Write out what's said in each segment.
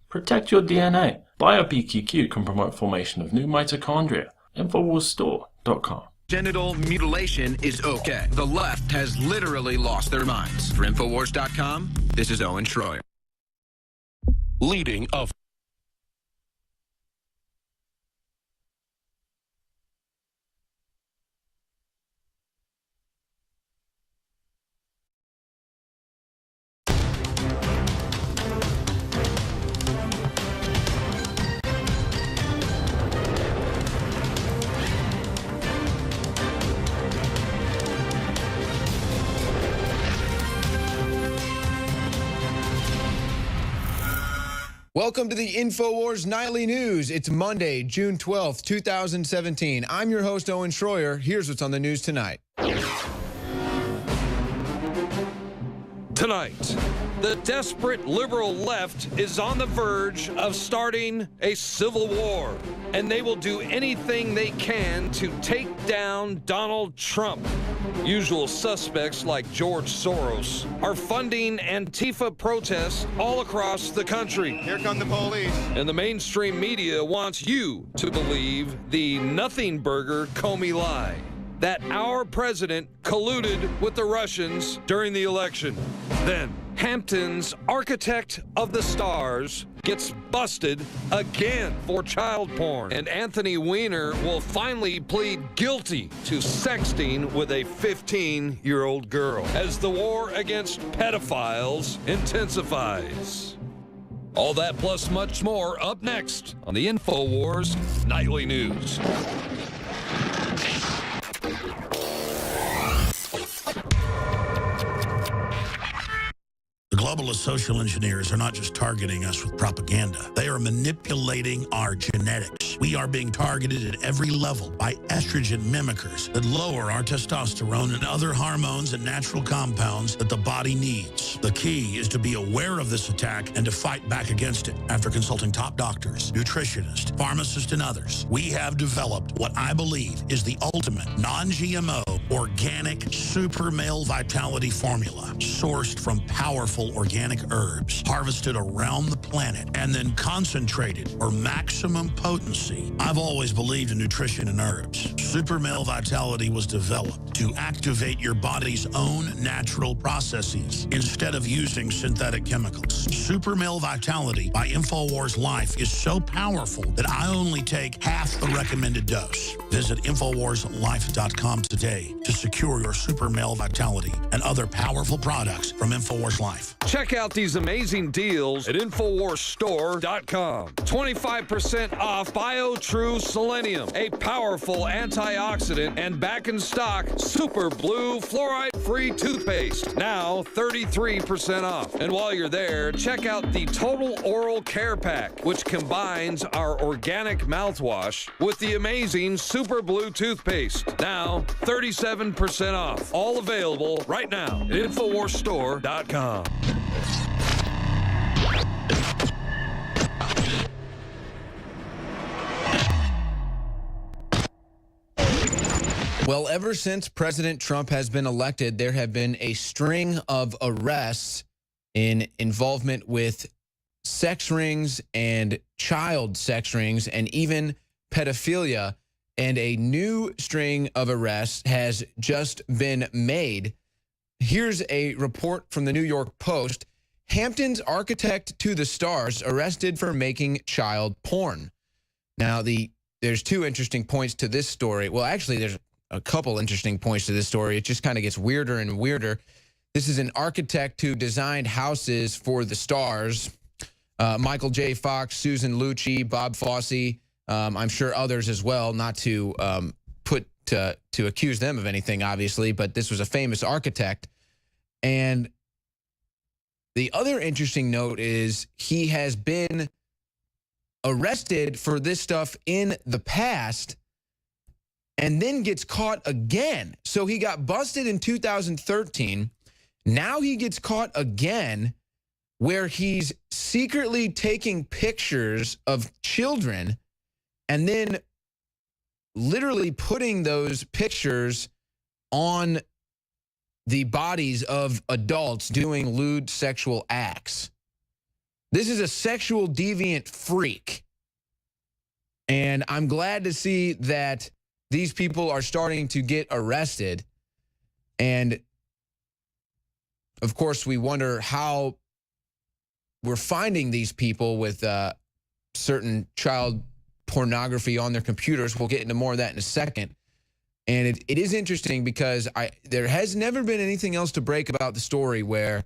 Protect your DNA. BioPQQ can promote formation of new mitochondria. Infowarsstore.com. Genital mutilation is okay. The left has literally lost their minds. For Infowars.com, this is Owen Schroyer. Leading of Welcome to the Infowars Nightly News. It's Monday, June 12th, 2017. I'm your host, Owen Schroyer. Here's what's on the news tonight. tonight. The desperate liberal left is on the verge of starting a civil war, and they will do anything they can to take down Donald Trump. Usual suspects like George Soros are funding Antifa protests all across the country. Here come the police. And the mainstream media wants you to believe the nothing burger Comey lie, that our president colluded with the Russians during the election. Then, Hampton's architect of the stars gets busted again for child porn. And Anthony Weiner will finally plead guilty to sexting with a 15-year-old girl as the war against pedophiles intensifies. All that plus much more up next on the Infowars Nightly News. The globalist social engineers are not just targeting us with propaganda. They are manipulating our genetics. We are being targeted at every level by estrogen mimickers that lower our testosterone and other hormones and natural compounds that the body needs. The key is to be aware of this attack and to fight back against it. After consulting top doctors, nutritionists, pharmacists, and others, we have developed what I believe is the ultimate non-GMO organic super male vitality formula sourced from powerful organic herbs harvested around the planet and then concentrated for maximum potency. I've always believed in nutrition and herbs. Super male vitality was developed to activate your body's own natural processes instead of using synthetic chemicals. Super male vitality by Infowars Life is so powerful that I only take half the recommended dose. Visit InfowarsLife.com today to secure your super male vitality and other powerful products from Infowars Life. Check out these amazing deals at InfowarsStore.com. 25% off BioTrue Selenium, a powerful antioxidant and back in stock Super Blue fluoride-free toothpaste. Now 33% off. And while you're there, check out the Total Oral Care Pack, which combines our organic mouthwash with the amazing Super Blue toothpaste. Now 37% off. All available right now at InfowarsStore.com. Well, ever since President Trump has been elected, there have been a string of arrests in involvement with sex rings and child sex rings and even pedophilia. And a new string of arrests has just been made. Here's a report from the New York Post. Hampton's architect to the stars arrested for making child porn. Now, there's two interesting points to this story. Well, actually, there's a couple interesting points to this story. It just kind of gets weirder and weirder. This is an architect who designed houses for the stars. Michael J. Fox, Susan Lucci, Bob Fosse, I'm sure others as well, not to to accuse them of anything, obviously, but this was a famous architect. And the other interesting note is he has been arrested for this stuff in the past and then gets caught again. So he got busted in 2013. Now he gets caught again where he's secretly taking pictures of children and then literally putting those pictures on the bodies of adults doing lewd sexual acts. This is a sexual deviant freak. And I'm glad to see that these people are starting to get arrested. And, of course, we wonder how we're finding these people with certain child pornography on their computers. We'll get into more of that in a second. And it is interesting because there has never been anything else to break about the story where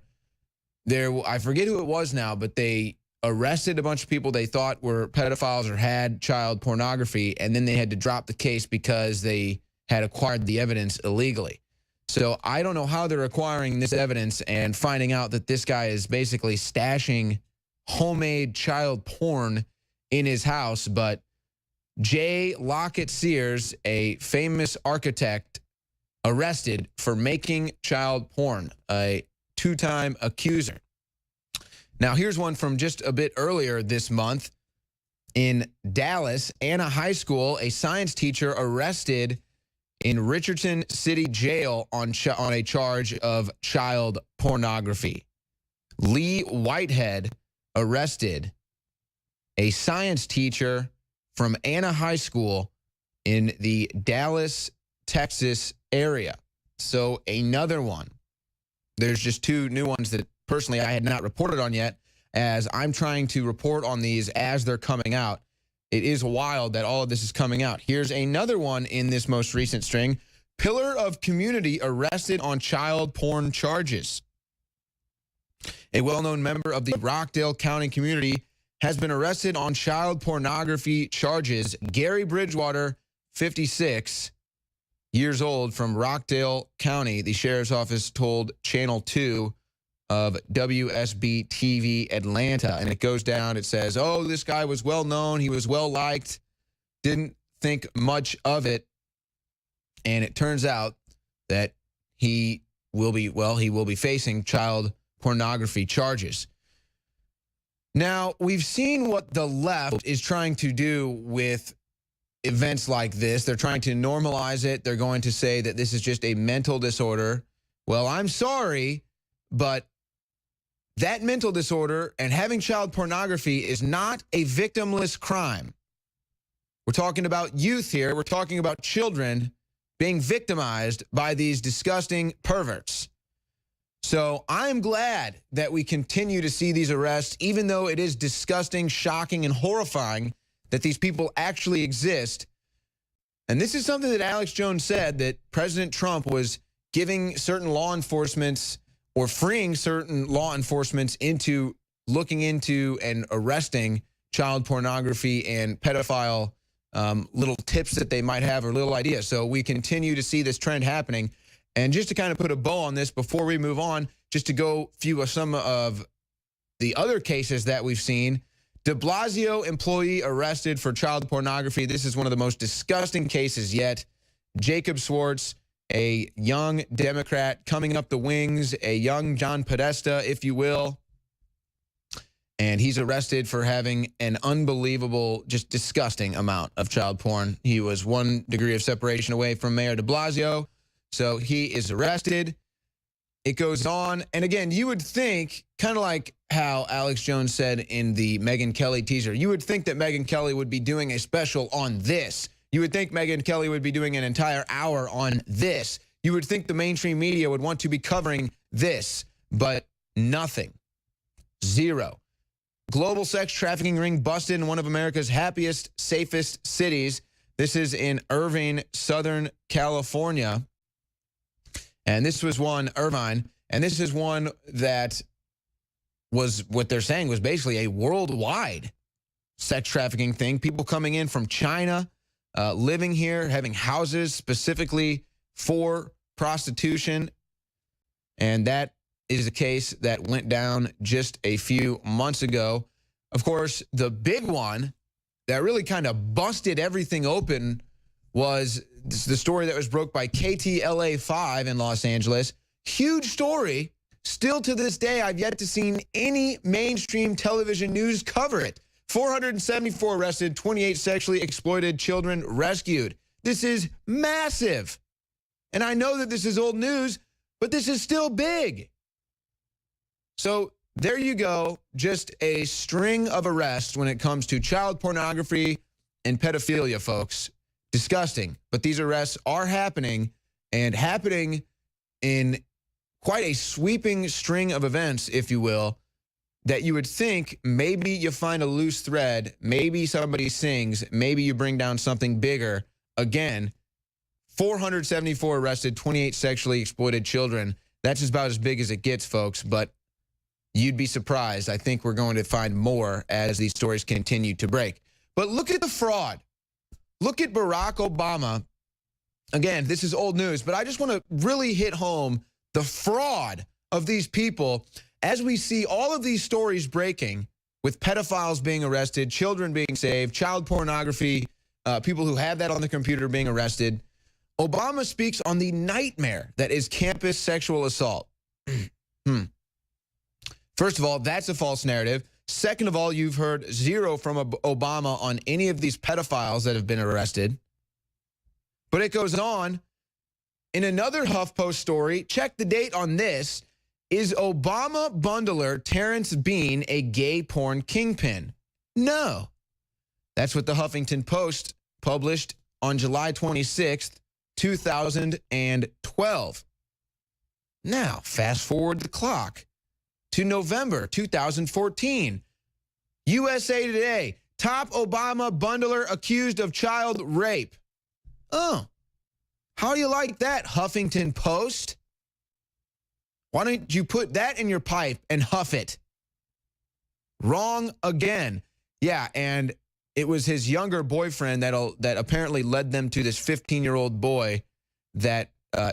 I forget who it was now, but they arrested a bunch of people they thought were pedophiles or had child pornography, and then they had to drop the case because they had acquired the evidence illegally. So I don't know how they're acquiring this evidence and finding out that this guy is basically stashing homemade child porn in his house, but J. Lockett Sears, a famous architect, arrested for making child porn, a two-time accuser. Now, here's one from just a bit earlier this month. In Dallas, Anna High School, a science teacher arrested in Richardson City Jail on a charge of child pornography. Lee Whitehead arrested a science teacher from Anna High School in the Dallas, Texas area. So another one. There's just two new ones that personally I had not reported on yet, as I'm trying to report on these as they're coming out. It is wild that all of this is coming out. Here's another one in this most recent string. Pillar of Community arrested on child porn charges. A well-known member of the Rockdale County community has been arrested on child pornography charges. Gary Bridgewater, 56 years old, from Rockdale County, the sheriff's office told Channel 2 of WSB TV Atlanta. And it goes down, it says, oh, this guy was well known, he was well liked, didn't think much of it. And it turns out that he will be facing child pornography charges. Now, we've seen what the left is trying to do with events like this. They're trying to normalize it. They're going to say that this is just a mental disorder. Well, I'm sorry, but that mental disorder and having child pornography is not a victimless crime. We're talking about youth here. We're talking about children being victimized by these disgusting perverts. So I'm glad that we continue to see these arrests, even though it is disgusting, shocking, and horrifying that these people actually exist. And this is something that Alex Jones said, that President Trump was giving certain law enforcements or freeing certain law enforcements into looking into and arresting child pornography and pedophile little tips that they might have or little ideas. So we continue to see this trend happening. And just to kind of put a bow on this before we move on, just to go through some of the other cases that we've seen. De Blasio employee arrested for child pornography. This is one of the most disgusting cases yet. Jacob Schwartz, a young Democrat coming up the wings, a young John Podesta, if you will. And he's arrested for having an unbelievable, just disgusting amount of child porn. He was 1 degree of separation away from Mayor de Blasio. So he is arrested. It goes on. And again, you would think, kind of like how Alex Jones said in the Megyn Kelly teaser, you would think that Megyn Kelly would be doing a special on this. You would think Megyn Kelly would be doing an entire hour on this. You would think the mainstream media would want to be covering this, but nothing. Zero. Global sex trafficking ring busted in one of America's happiest, safest cities. This is in Irvine, Southern California. And this was one, Irvine, and this is one that was, what they're saying was basically a worldwide sex trafficking thing. People coming in from China, living here, having houses specifically for prostitution. And that is a case that went down just a few months ago. Of course, the big one that really kind of busted everything open was the story that was broke by KTLA5 in Los Angeles. Huge story. Still to this day, I've yet to see any mainstream television news cover it. 474 arrested, 28 sexually exploited children rescued. This is massive. And I know that this is old news, but this is still big. So there you go. Just a string of arrests when it comes to child pornography and pedophilia, folks. Disgusting. But these arrests are happening, and happening in quite a sweeping string of events, if you will, that you would think maybe you find a loose thread, maybe somebody sings, maybe you bring down something bigger. Again, 474 arrested, 28 sexually exploited children. That's just about as big as it gets, folks, but you'd be surprised. I think we're going to find more as these stories continue to break. But look at the fraud. Look at Barack Obama. Again, this is old news, but I just want to really hit home the fraud of these people as we see all of these stories breaking with pedophiles being arrested, children being saved, child pornography, people who have that on the computer being arrested. Obama speaks on the nightmare that is campus sexual assault. First of all, that's a false narrative. Second of all, you've heard zero from Obama on any of these pedophiles that have been arrested. But it goes on. In another HuffPost story, check the date on this. Is Obama bundler Terrence Bean a gay porn kingpin? No. That's what the Huffington Post published on July 26th, 2012. Now, fast forward the clock to November 2014. USA Today, top Obama bundler accused of child rape. Oh, how do you like that, Huffington Post? Why don't you put that in your pipe and huff it? Wrong again. Yeah, and it was his younger boyfriend that apparently led them to this 15-year-old boy that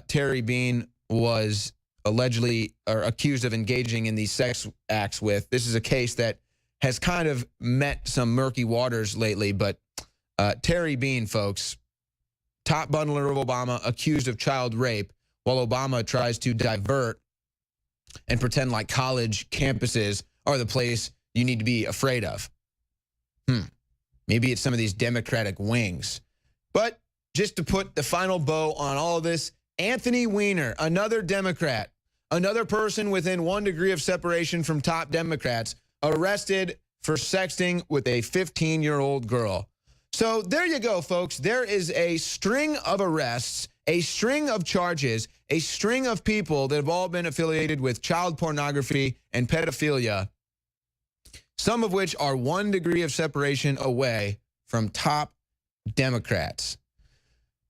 Terry Bean was allegedly or accused of engaging in these sex acts with. This is a case that has kind of met some murky waters lately, but Terry Bean, folks, top bundler of Obama, accused of child rape, while Obama tries to divert and pretend like college campuses are the place you need to be afraid of. Maybe it's some of these Democratic wings. But just to put the final bow on all of this, Anthony Weiner, another Democrat, another person within 1 degree of separation from top Democrats, arrested for sexting with a 15-year-old girl. So there you go, folks. There is a string of arrests, a string of charges, a string of people that have all been affiliated with child pornography and pedophilia, some of which are 1 degree of separation away from top Democrats.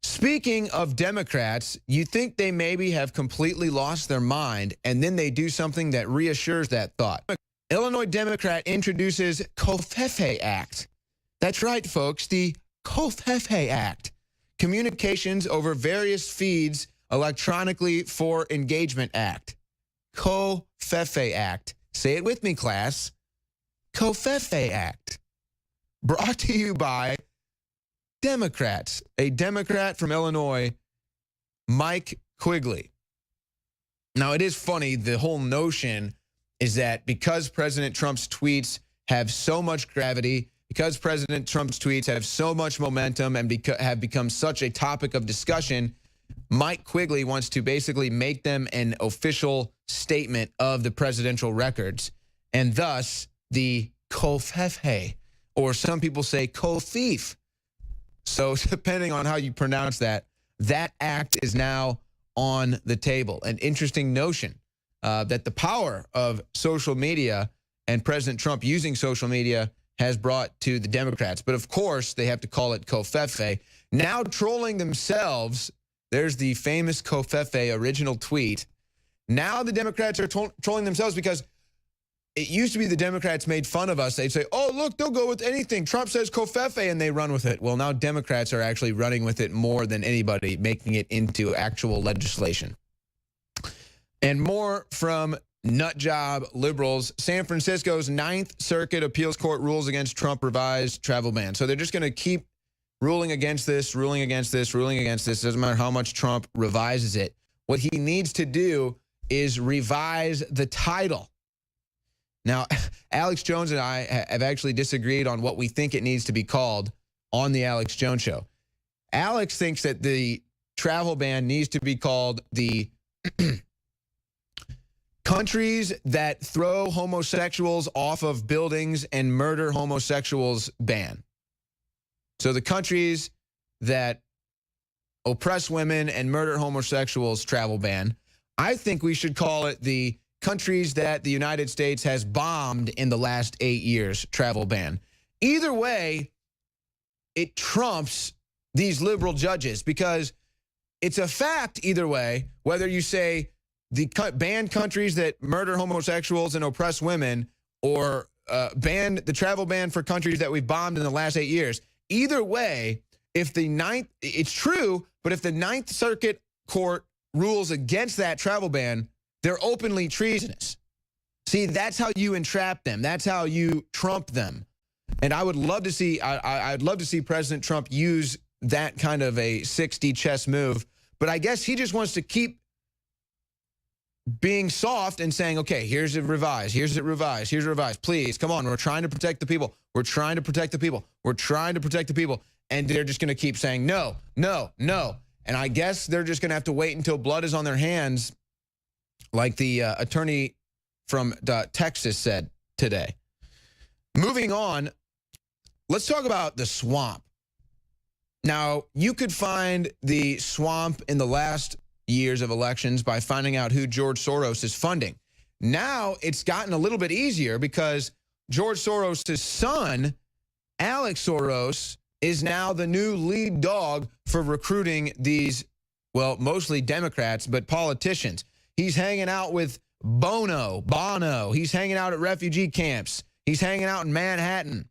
Speaking of Democrats, you think they maybe have completely lost their mind, and then they do something that reassures that thought. Illinois Democrat introduces Covfefe Act. That's right, folks, the Covfefe Act. Communications over various feeds electronically for engagement act. Covfefe Act. Say it with me, class. Covfefe Act. Brought to you by Democrats. A Democrat from Illinois, Mike Quigley. Now, it is funny, the whole notion is that because President Trump's tweets have so much gravity, because President Trump's tweets have so much momentum and have become such a topic of discussion, Mike Quigley wants to basically make them an official statement of the presidential records, and thus the Covfefe, or some people say Covfefe. So depending on how you pronounce that, that act is now on the table. An interesting notion that the power of social media and President Trump using social media has brought to the Democrats. But of course, they have to call it Covfefe. Now trolling themselves, there's the famous Covfefe original tweet. Now the Democrats are trolling themselves because it used to be the Democrats made fun of us. They'd say, oh, look, they'll go with anything. Trump says Covfefe, and they run with it. Well, now Democrats are actually running with it more than anybody, making it into actual legislation. And more from nutjob liberals. San Francisco's 9th Circuit Appeals Court rules against Trump revised travel ban. So they're just going to keep ruling against this, ruling against this, ruling against this. Doesn't matter how much Trump revises it. What he needs to do is revise the title. Now, Alex Jones and I have actually disagreed on what we think it needs to be called on the Alex Jones Show. Alex thinks that the travel ban needs to be called the countries that throw homosexuals off of buildings and murder homosexuals ban. So the countries that oppress women and murder homosexuals travel ban. I think we should call it the countries that the United States has bombed in the last 8 years travel ban. Either way, it trumps these liberal judges because it's a fact either way, whether you say the ban countries that murder homosexuals and oppress women or ban the travel ban for countries that we've bombed in the last 8 years. Either way, if the it's true, but if the Ninth Circuit Court rules against that travel ban, they're openly treasonous. See, that's how you entrap them. That's how you trump them. And I would love to see, I'd love to see President Trump use that kind of a 6D chess move. But I guess he just wants to keep being soft and saying, okay, here's it revised, here's it revised, here's it revised. Please, come on, we're trying to protect the people. We're trying to protect the people. We're trying to protect the people. And they're just going to keep saying, no, no, no. And I guess they're just going to have to wait until blood is on their hands, like the attorney from Texas said today. Moving on, let's talk about the swamp. Now, you could find the swamp in the last years of elections by finding out who George Soros is funding. Now, it's gotten a little bit easier because George Soros' son, Alex Soros, is now the new lead dog for recruiting these, well, mostly Democrats, but politicians. He's hanging out with Bono. He's hanging out at refugee camps. He's hanging out in Manhattan.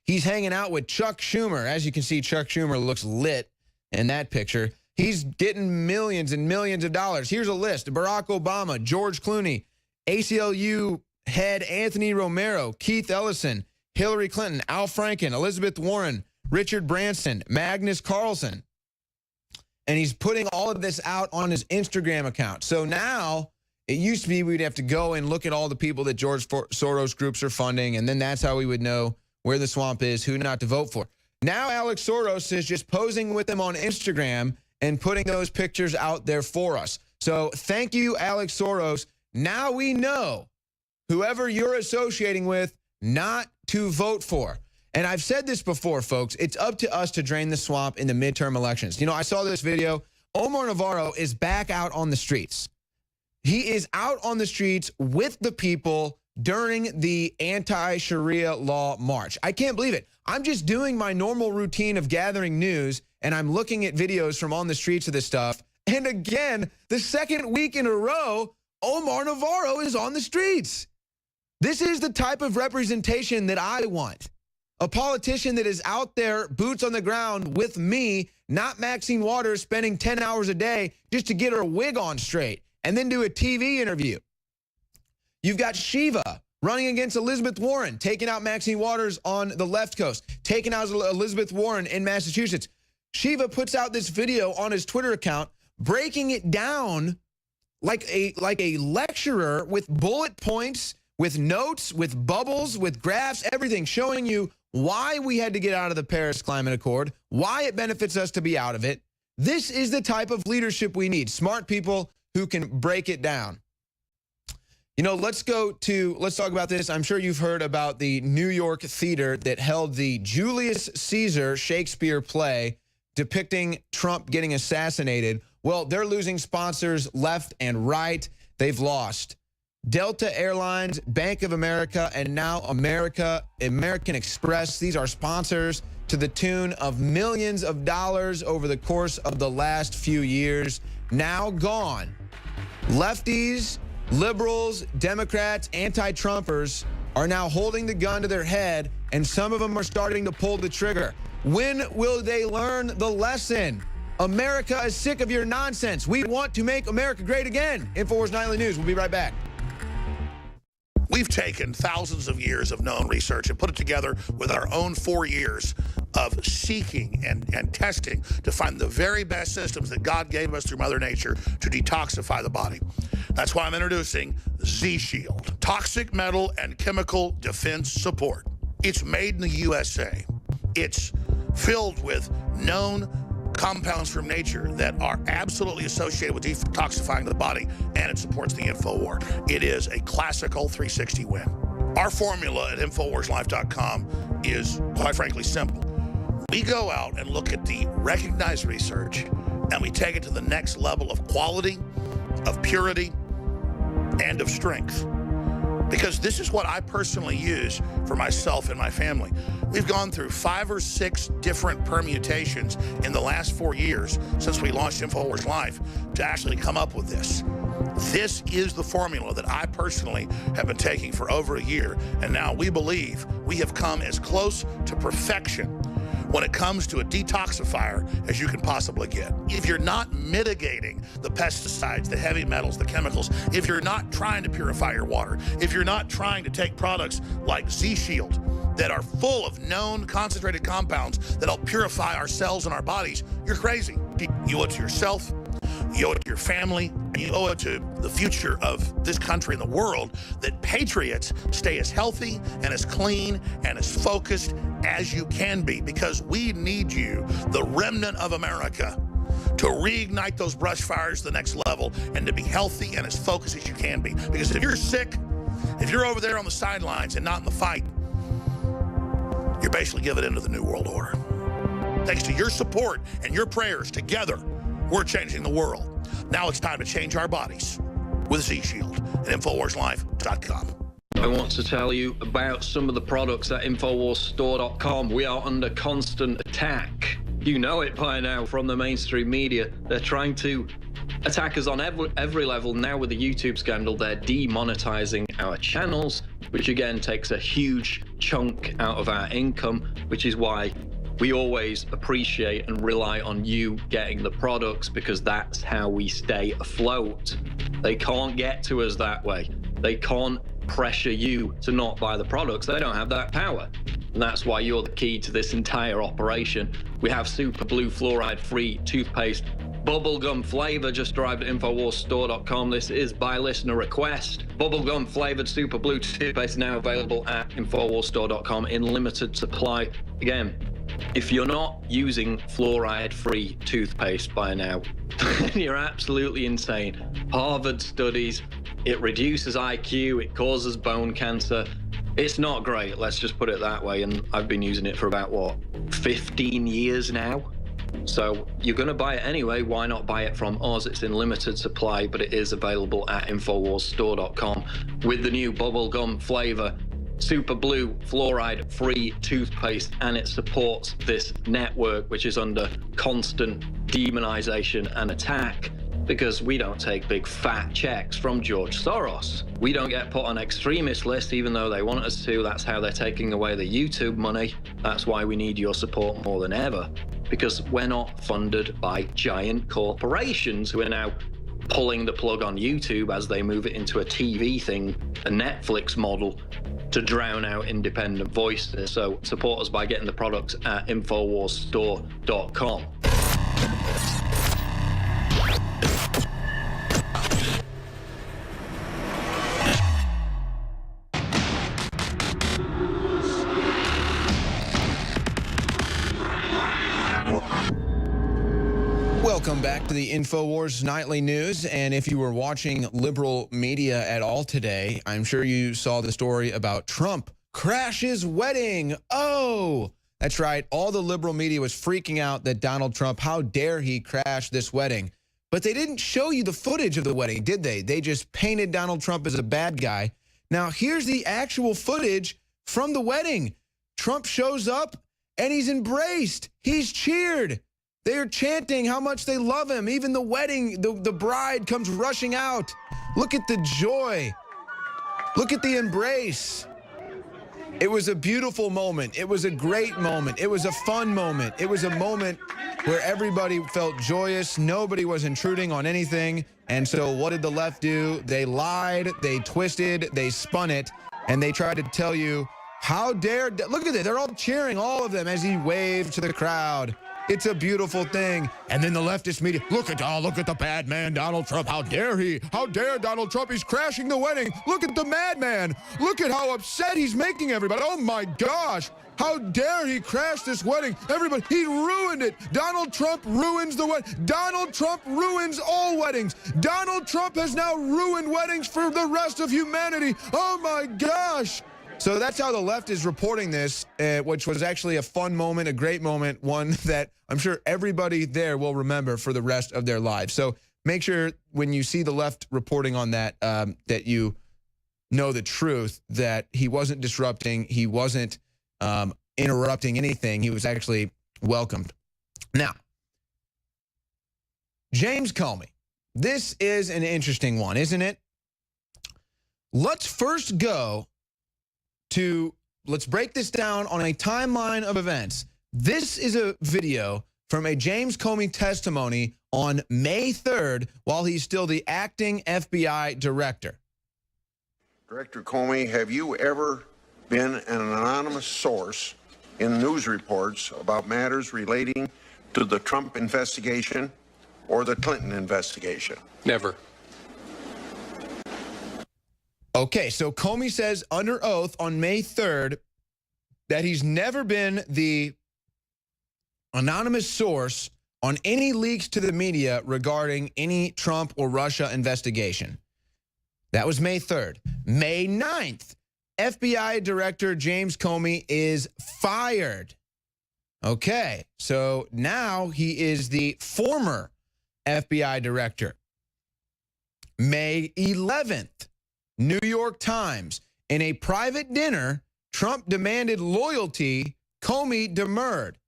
He's hanging out with Chuck Schumer. As you can see, Chuck Schumer looks lit in that picture. He's getting millions and millions of dollars. Here's a list: Barack Obama, George Clooney, ACLU head Anthony Romero, Keith Ellison, Hillary Clinton, Al Franken, Elizabeth Warren, Richard Branson, Magnus Carlson. And he's putting all of this out on his Instagram account. So now, it used to be we'd have to go and look at all the people that George Soros groups are funding, and then that's how we would know where the swamp is, who not to vote for. Now Alex Soros is just posing with them on Instagram and putting those pictures out there for us. So thank you, Alex Soros. Now we know whoever you're associating with not to vote for. And I've said this before, folks. It's up to us to drain the swamp in the midterm elections. You know, I saw this video. Omar Navarro is back out on the streets. He is out on the streets with the people during the anti-Sharia law march. I can't believe it. I'm just doing my normal routine of gathering news, and I'm looking at videos from on the streets of this stuff. And again, the second week in a row, Omar Navarro is on the streets. This is the type of representation that I want. A politician that is out there, boots on the ground with me, not Maxine Waters spending 10 hours a day just to get her wig on straight and then do a TV interview. You've got Shiva running against Elizabeth Warren, taking out Maxine Waters on the left coast, taking out Elizabeth Warren in Massachusetts. Shiva puts out this video on his Twitter account, breaking it down like a lecturer with bullet points, with notes, with bubbles, with graphs, everything, showing you why we had to get out of the Paris Climate Accord, why it benefits us to be out of it. This is the type of leadership we need, smart people who can break it down. You know, let's talk about this. I'm sure you've heard about the New York theater that held the Julius Caesar Shakespeare play depicting Trump getting assassinated. Well, they're losing sponsors left and right. They've lost Delta Airlines, Bank of America, and now American Express. These are sponsors to the tune of millions of dollars over the course of the last few years. Now gone. Lefties, liberals, Democrats, anti-Trumpers are now holding the gun to their head, and some of them are starting to pull the trigger. When will they learn the lesson? America is sick of your nonsense. We want to make America great again. Infowars Nightly News. We'll be right back. We've taken thousands of years of known research and put it together with our own 4 years of seeking and testing to find the very best systems that God gave us through Mother Nature to detoxify the body. That's why I'm introducing Z-Shield, toxic metal and chemical defense support. It's made in the USA. It's filled with known compounds from nature that are absolutely associated with detoxifying the body, and it supports the InfoWar. It is a classical 360 win. Our formula at InfoWarsLife.com is, quite frankly, simple. We go out and look at the recognized research, and we take it to the next level of quality, of purity, and of strength. Because this is what I personally use for myself and my family. We've gone through 5 or 6 different permutations in the last 4 years since we launched InfoWars Life to actually come up with this. This is the formula that I personally have been taking for over a year, and now we believe we have come as close to perfection when it comes to a detoxifier as you can possibly get. If you're not mitigating the pesticides, the heavy metals, the chemicals, if you're not trying to purify your water, if you're not trying to take products like Z-Shield that are full of known concentrated compounds that'll purify our cells and our bodies, you're crazy. You owe it to yourself, you owe it to your family, and you owe it to the future of this country and the world that patriots stay as healthy and as clean and as focused as you can be, because we need you, the remnant of America, to reignite those brush fires to the next level and to be healthy and as focused as you can be. Because if you're sick, if you're over there on the sidelines and not in the fight, you're basically giving in to the New World Order. Thanks to your support and your prayers, together, we're changing the world. Now it's time to change our bodies with Z-Shield at InfoWarsLife.com. I want to tell you about some of the products at InfoWarsStore.com. We are under constant attack. You know it by now from the mainstream media. They're trying to attack us on every level. Now with the YouTube scandal, they're demonetizing our channels, which again takes a huge chunk out of our income, which is why we always appreciate and rely on you getting the products, because that's how we stay afloat. They can't get to us that way. They can't pressure you to not buy the products. They don't have that power. And that's why you're the key to this entire operation. We have Super Blue fluoride-free toothpaste, bubblegum flavor, just arrived at InfoWarsStore.com. This is by listener request. Bubblegum flavored Super Blue toothpaste now available at InfoWarsStore.com in limited supply. Again, if you're not using fluoride-free toothpaste by now, you're absolutely insane. Harvard studies, it reduces IQ, it causes bone cancer. It's not great, let's just put it that way. And I've been using it for about, what, 15 years now? So you're going to buy it anyway, why not buy it from us? It's in limited supply, but it is available at InfoWarsStore.com with the new bubblegum flavor Super Blue fluoride-free toothpaste, and it supports this network, which is under constant demonization and attack, because we don't take big fat checks from George Soros. We don't get put on extremist lists, even though they want us to. That's how they're taking away the YouTube money. That's why we need your support more than ever, because we're not funded by giant corporations who are now pulling the plug on YouTube as they move it into a TV thing, a Netflix model, to drown out independent voices. So support us by getting the products at InfoWarsStore.com. Welcome back to the InfoWars Nightly News. And if you were watching liberal media at all today, I'm sure you saw the story about Trump crashes wedding. Oh, that's right. All the liberal media was freaking out that Donald Trump, how dare he crash this wedding? But they didn't show you the footage of the wedding, did they? They just painted Donald Trump as a bad guy. Now, here's the actual footage from the wedding. Trump shows up and he's embraced. He's cheered. They are chanting how much they love him. Even the wedding, the bride comes rushing out. Look at the joy. Look at the embrace. It was a beautiful moment. It was a great moment. It was a fun moment. It was a moment where everybody felt joyous. Nobody was intruding on anything. And so what did the left do? They lied, they twisted, they spun it, and they tried to tell you, how dare, look at it. They're all cheering, all of them, as he waved to the crowd. It's a beautiful thing. And then the leftist media, look at the bad man, Donald Trump. How dare he? How dare Donald Trump? He's crashing the wedding. Look at the madman. Look at how upset he's making everybody. Oh my gosh. How dare he crash this wedding? Everybody, he ruined it. Donald Trump ruins the wedding. Donald Trump ruins all weddings. Donald Trump has now ruined weddings for the rest of humanity. Oh my gosh. So that's how the left is reporting this, which was actually a fun moment, a great moment, one that I'm sure everybody there will remember for the rest of their lives. So make sure when you see the left reporting on that, that you know the truth, that he wasn't disrupting, he wasn't interrupting anything. He was actually welcomed. Now, James Comey, this is an interesting one, isn't it? Let's first go to, let's break this down on a timeline of events. This is a video from a James Comey testimony on May 3rd while he's still the acting FBI director. Director Comey, have you ever been an anonymous source in news reports about matters relating to the Trump investigation or the Clinton investigation? Never. Okay, so Comey says under oath on May 3rd that he's never been the anonymous source on any leaks to the media regarding any Trump or Russia investigation. That was May 3rd. May 9th, FBI Director James Comey is fired. Okay, so now he is the former FBI Director. May 11th, New York Times. In a private dinner, Trump demanded loyalty. Comey demurred.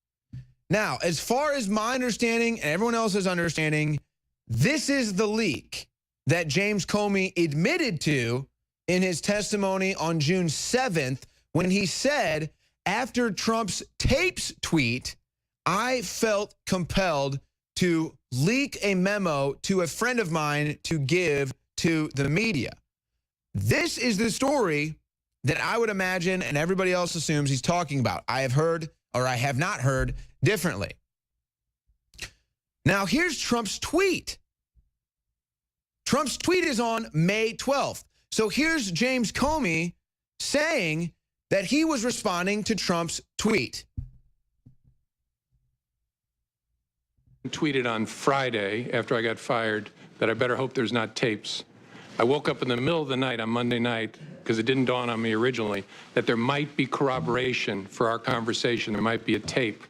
Now, as far as my understanding and everyone else's understanding, this is the leak that James Comey admitted to in his testimony on June 7th when he said, after Trump's tapes tweet, I felt compelled to leak a memo to a friend of mine to give to the media. This is the story that I would imagine and everybody else assumes he's talking about. I have heard, or I have not heard, differently. Now, here's Trump's tweet. Trump's tweet is on May 12th. So here's James Comey saying that he was responding to Trump's tweet. Tweeted on Friday after I got fired that I better hope there's not tapes. I woke up in the middle of the night on Monday night, because it didn't dawn on me originally, that there might be corroboration for our conversation. There might be a tape.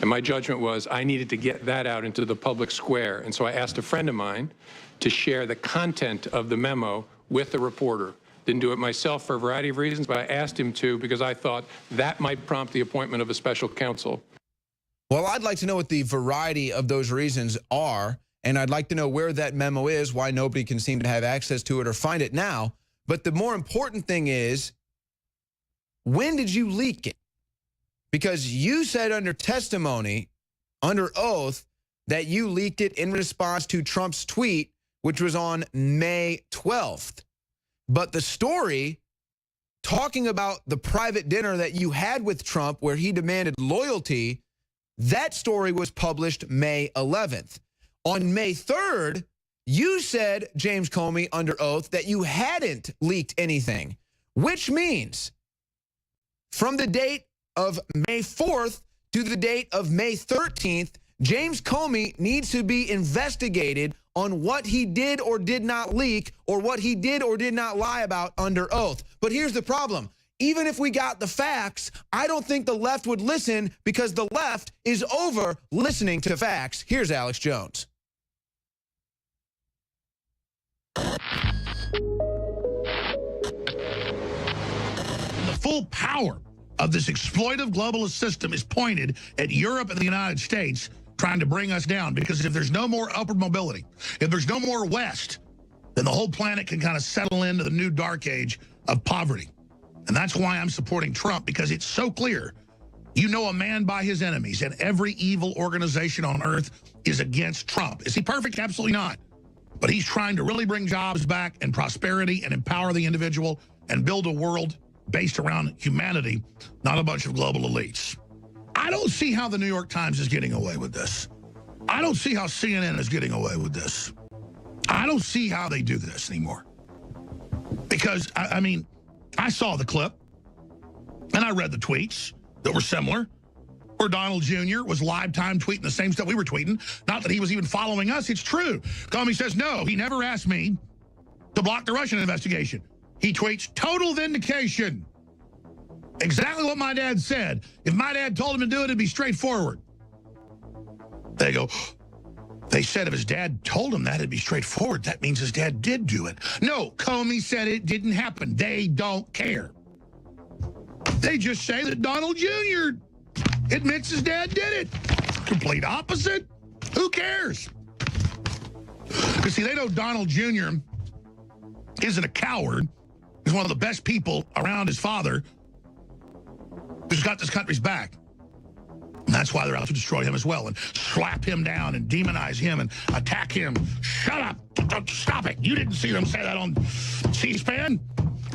And my judgment was I needed to get that out into the public square. And so I asked a friend of mine to share the content of the memo with the reporter. Didn't do it myself for a variety of reasons, but I asked him to because I thought that might prompt the appointment of a special counsel. Well, I'd like to know what the variety of those reasons are, and I'd like to know where that memo is, why nobody can seem to have access to it or find it now. But the more important thing is, when did you leak it? Because you said under testimony, under oath, that you leaked it in response to Trump's tweet, which was on May 12th. But the story talking about the private dinner that you had with Trump where he demanded loyalty, that story was published May 11th. On May 3rd, you said, James Comey, under oath, that you hadn't leaked anything, which means from the date of May 4th to the date of May 13th, James Comey needs to be investigated on what he did or did not leak or what he did or did not lie about under oath. But here's the problem. Even if we got the facts, I don't think the left would listen because the left is over listening to facts. Here's Alex Jones. The full power of this exploitive globalist system is pointed at Europe and the United States, trying to bring us down, because if there's no more upward mobility, if there's no more West, then the whole planet can kind of settle into the new dark age of poverty. And that's why I'm supporting Trump, because it's so clear. You know a man by his enemies, and every evil organization on earth is against Trump. Is he perfect? Absolutely not. But he's trying to really bring jobs back and prosperity and empower the individual and build a world based around humanity, not a bunch of global elites. I don't see how the New York Times is getting away with this. I don't see how CNN is getting away with this. I don't see how they do this anymore. Because, I mean, I saw the clip, and I read the tweets that were similar, where Donald Jr. was live time tweeting the same stuff we were tweeting. Not that he was even following us. It's true. Comey says, no, he never asked me to block the Russian investigation. He tweets, total vindication. Exactly what my dad said. If my dad told him to do it, it'd be straightforward. They go, they said if his dad told him that, it'd be straightforward. That means his dad did do it. No, Comey said it didn't happen. They don't care. They just say that Donald Jr. admits his dad did it. Complete opposite. Who cares? Because, see, they know Donald Jr. isn't a coward. He's one of the best people around his father who's got this country's back. And that's why they're out to destroy him as well and slap him down and demonize him and attack him. Shut up. Stop it. You didn't see them say that on C-SPAN?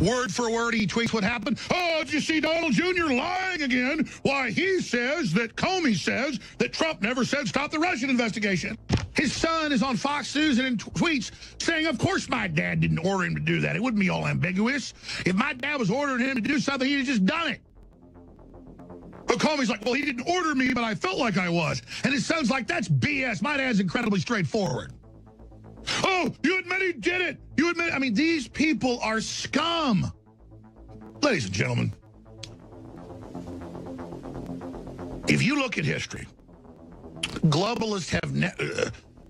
Word for word, he tweets what happened. Oh, did you see Donald Jr. lying again? Why, he says that Comey says that Trump never said stop the Russian investigation. His son is on Fox News and in tweets saying, of course my dad didn't order him to do that. It wouldn't be all ambiguous. If my dad was ordering him to do something, he'd have just done it. But Comey's like, well, he didn't order me, but I felt like I was. And his son's like, that's BS. My dad's incredibly straightforward. Oh, you admit he did it. You admit it. I mean, these people are scum. Ladies and gentlemen, if you look at history, globalists have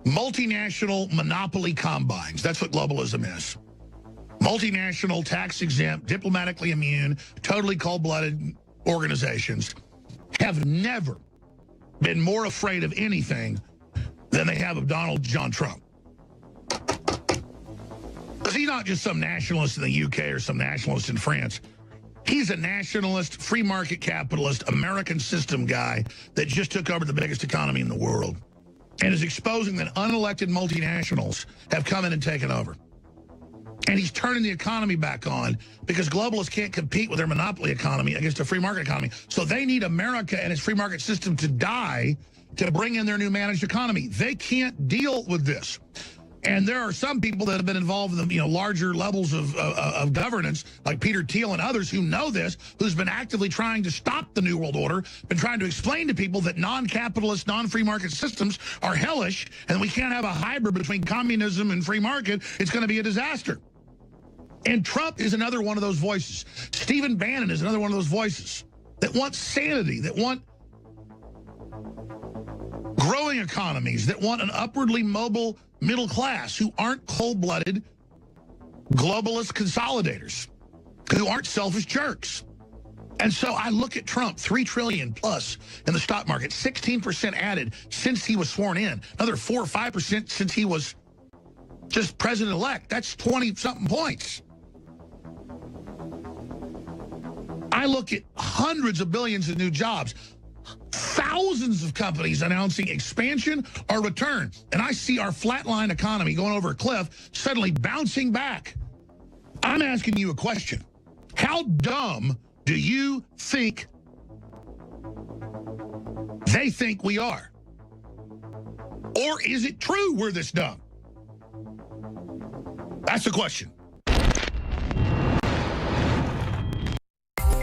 multinational monopoly combines. That's what globalism is. Multinational, tax-exempt, diplomatically immune, totally cold-blooded organizations have never been more afraid of anything than they have of Donald John Trump. Because he's not just some nationalist in the UK or some nationalist in France. He's a nationalist, free market capitalist, American system guy that just took over the biggest economy in the world and is exposing that unelected multinationals have come in and taken over. And he's turning the economy back on because globalists can't compete with their monopoly economy against a free market economy. So they need America and its free market system to die to bring in their new managed economy. They can't deal with this. And there are some people that have been involved in the larger levels of governance, like Peter Thiel and others who know this, who's been actively trying to stop the New World Order, been trying to explain to people that non-capitalist, non-free market systems are hellish, and we can't have a hybrid between communism and free market. It's going to be a disaster. And Trump is another one of those voices. Stephen Bannon is another one of those voices that want sanity, that want growing economies, that want an upwardly mobile middle class who aren't cold-blooded globalist consolidators, who aren't selfish jerks. And so I look at Trump, $3 trillion plus in the stock market, 16% added since he was sworn in, another 4 or 5% since he was just president-elect. That's 20-something points. I look at hundreds of billions of new jobs, thousands of companies announcing expansion or return, and I see our flatline economy going over a cliff, suddenly bouncing back. I'm asking you a question. How dumb do you think they think we are? Or is it true we're this dumb? That's the question.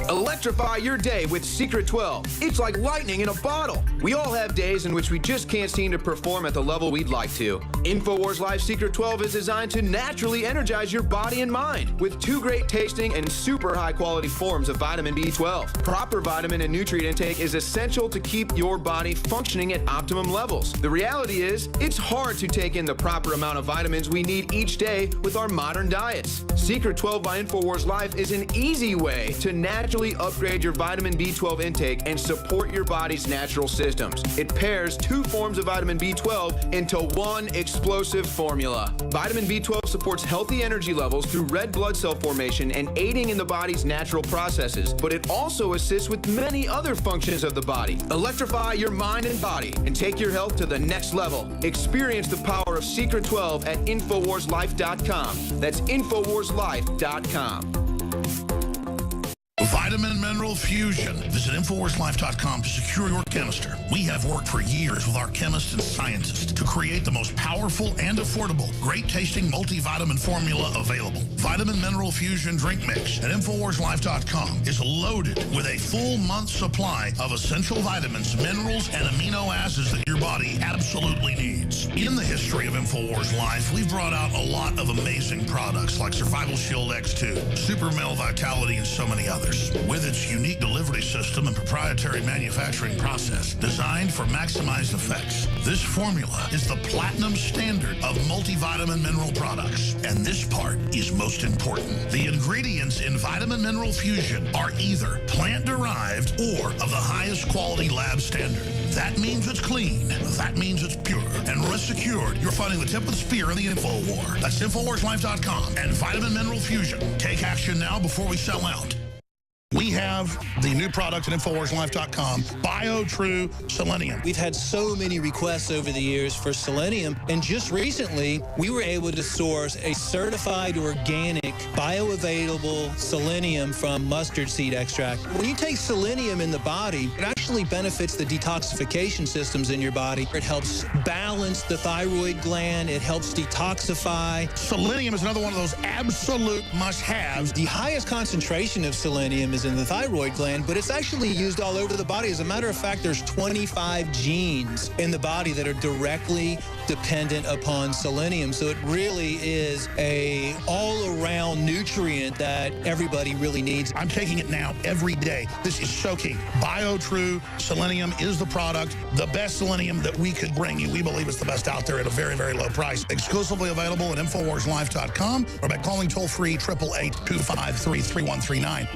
Electrify your day with Secret 12. It's like lightning in a bottle. We all have days in which we just can't seem to perform at the level we'd like to. Infowars Life Secret 12 is designed to naturally energize your body and mind with 2 great tasting and super high quality forms of vitamin B12. Proper vitamin and nutrient intake is essential to keep your body functioning at optimum levels. The reality is, it's hard to take in the proper amount of vitamins we need each day with our modern diets. Secret 12 by Infowars Life is an easy way to naturally upgrade your vitamin B12 intake and support your body's natural systems. It pairs 2 forms of vitamin B12 into one explosive formula. Vitamin B12 supports healthy energy levels through red blood cell formation and aiding in the body's natural processes, but it also assists with many other functions of the body. Electrify your mind and body and take your health to the next level. Experience the power of Secret 12 at InfoWarsLife.com. That's InfoWarsLife.com. Vitamin Mineral Fusion. Visit InfoWarsLife.com to secure your canister. We have worked for years with our chemists and scientists to create the most powerful and affordable, great-tasting multivitamin formula available. Vitamin Mineral Fusion Drink Mix at InfoWarsLife.com is loaded with a full month's supply of essential vitamins, minerals, and amino acids that your body absolutely needs. In the history of InfoWars Life, we've brought out a lot of amazing products like Survival Shield X2, Super Male Vitality, and so many others. With its unique delivery system and proprietary manufacturing process designed for maximized effects, this formula is the platinum standard of multivitamin mineral products. And this part is most important. The ingredients in Vitamin Mineral Fusion are either plant-derived or of the highest quality lab standard. That means it's clean. That means it's pure. And rest assured, you're finding the tip of the spear in the info war. That's InfoWarsLife.com and Vitamin Mineral Fusion. Take action now before we sell out. We have the new product at InfoWarsLife.com, BioTrue Selenium. We've had so many requests over the years for selenium, and just recently, we were able to source a certified organic, bioavailable selenium from mustard seed extract. When you take selenium in the body, it actually benefits the detoxification systems in your body. It helps balance the thyroid gland. It helps detoxify. Selenium is another one of those absolute must-haves. The highest concentration of selenium is in the thyroid gland, but it's actually used all over the body. As a matter of fact, there's 25 genes in the body that are directly dependent upon selenium. So it really is a all-around nutrient that everybody really needs. I'm taking it now every day. This is so key. BioTrue Selenium is the product, the best selenium that we could bring you. We believe it's the best out there at a very, very low price. Exclusively available at InfoWarsLife.com or by calling toll-free 888-253-3139.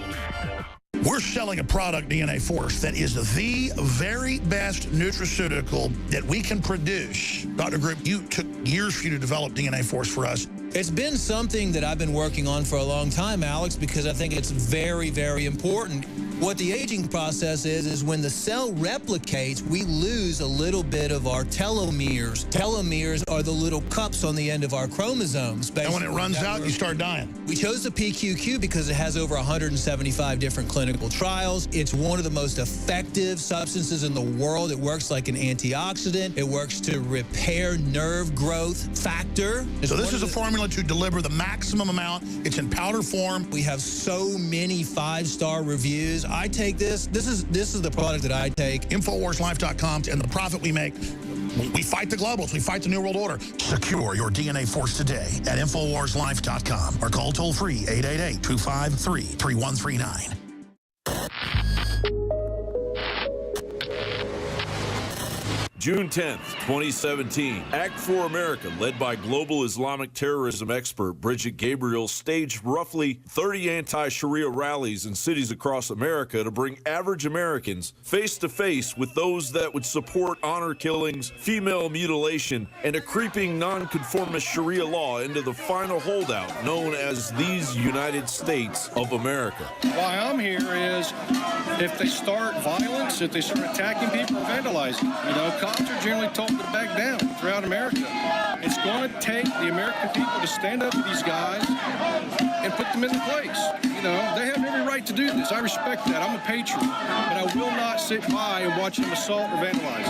We're selling a product, DNA Force, that is the very best nutraceutical that we can produce. Dr. Group, you took years for you to develop DNA Force for us. It's been something that I've been working on for a long time, Alex, because I think it's very, very important. What the aging process is when the cell replicates, we lose a little bit of our telomeres. Telomeres are the little cups on the end of our chromosomes. And when it runs out, you start dying. We chose the PQQ because it has over 175 different clinical trials. It's one of the most effective substances in the world. It works like an antioxidant. It works to repair nerve growth factor. So this is a formula to deliver the maximum amount. It's in powder form. We have so many 5-star reviews. I take this. This is the product that I take. InfoWarsLife.com, and the profit we make. We fight the globals. We fight the New World Order. Secure your DNA Force today at InfoWarsLife.com or call toll-free 888-253-3139. June 10th, 2017, Act for America, led by global Islamic terrorism expert Bridget Gabriel, staged roughly 30 anti-Sharia rallies in cities across America to bring average Americans face-to-face with those that would support honor killings, female mutilation, and a creeping non-conformist Sharia law into the final holdout known as these United States of America. Why I'm here is if they start violence, if they start attacking people, vandalizing, cops are generally told to back down throughout America. It's going to take the American people to stand up to these guys and put them in the place. They have every right to do this. I respect that. I'm a patriot. But I will not sit by and watch them assault or vandalize.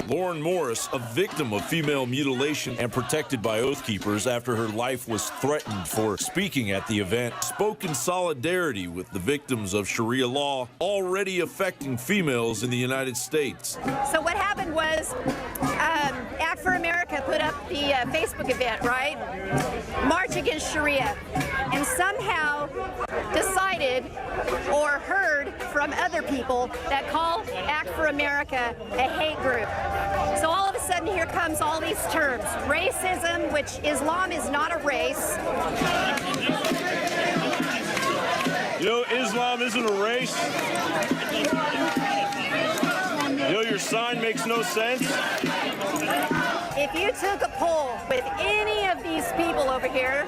Lauren Morris, a victim of female mutilation and protected by Oath Keepers after her life was threatened for speaking at the event, spoke in solidarity with the victims of Sharia law already affecting females in the United States. So what happened was Act for America put up the Facebook event, right? March Against Sharia. And somehow decided or heard from other people that call Act for America a hate group. So all of a sudden here comes all these terms. Racism, which Islam is not a race. Islam isn't a race. Your sign makes no sense. If you took a poll with any of these people over here,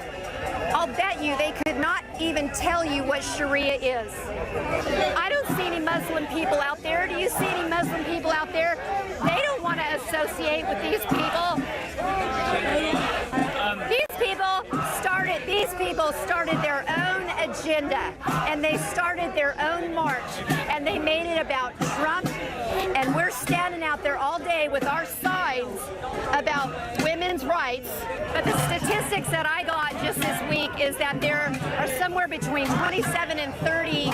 I'll bet you they could not even tell you what Sharia is. I don't see any Muslim people out there. Do you see any Muslim people out there? They don't want to associate with these people. These people These people started their own agenda, and they started their own march, and they made it about Trump, and we're standing out there all day with our signs about women's rights. But the statistics that I got just this week is that there are somewhere between 27 and 30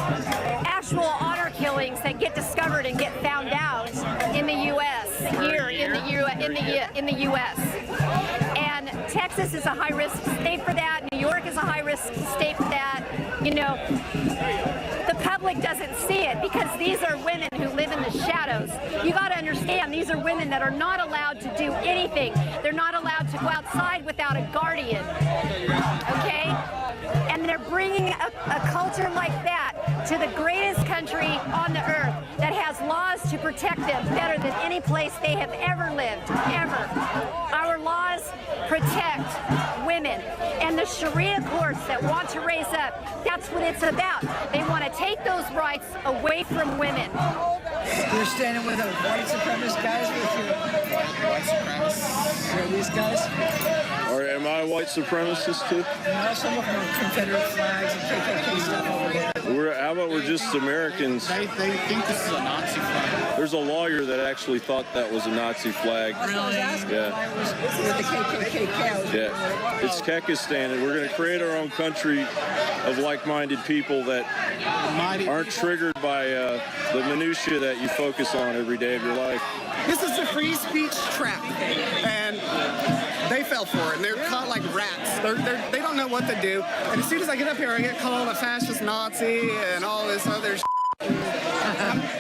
actual honor killings that get discovered and get found out in the U.S. here in the U.S. And Texas is a high-risk state for that. New York is a high-risk state for that. You know, the public doesn't see it because these are women who live in the shadows. You got to understand, these are women that are not allowed to do anything. They're not allowed to go outside without a guardian. Okay? And they're bringing a culture like that to the greatest country on the earth that has laws to protect them better than any place they have ever lived, ever. Our laws protect women. And the Sharia courts that want to raise up, that's what it's about. They want to take those rights away from women. You're standing with white supremacist guys with your white supremacists. Are these guys? Or am I a white supremacist too? No, some of them are Confederate flags and KKK stuff over here. How about we're just Americans? They think this is a Nazi flag. There's a lawyer that actually thought that was a Nazi flag. Really? Yeah. With the KKK. Yeah. It's Kekistan, and we're going to create our own country of like-minded people that aren't triggered by the minutia that you focus on every day of your life. This is a free speech trap, and they fell for it, and they're caught like rats. They don't know what to do, and as soon as I get up here, I get called a fascist Nazi and all this other